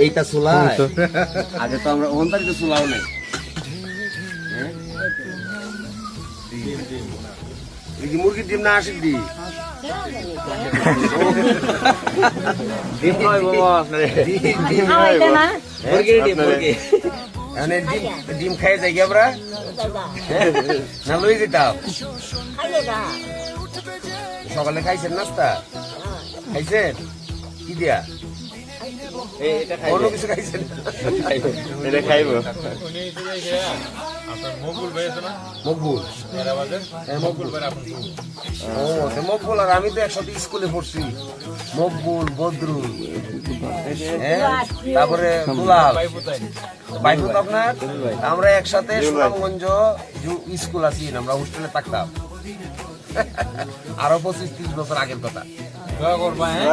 এইটা চুলায় আগে তো আমরা ওখান থেকে চুলাও নাই মুরগির ডিম না আসির ডিম ডিম নয় বাবা ডিম নয় মুরগির ডিম মুরগি মানে ডিম খাই যাই আমরা না লই যেতাম সকালে খাইছেন নাস্তা খাইছেন কি দিয়া অন্য কিছু খাইছেন এটা খাইব মকবুল মকবুল আর আমি তো একসাথে স্কুলে পড়ছি মকবুল বদরুল তারপরে দুলাল বাইফুত আপনার আমরা একসাথে সুনামগঞ্জ স্কুল আছি আমরা হোস্টেলে থাকতাম আরো 25-30 বছর আগের কথা দোয়া করবা হ্যাঁ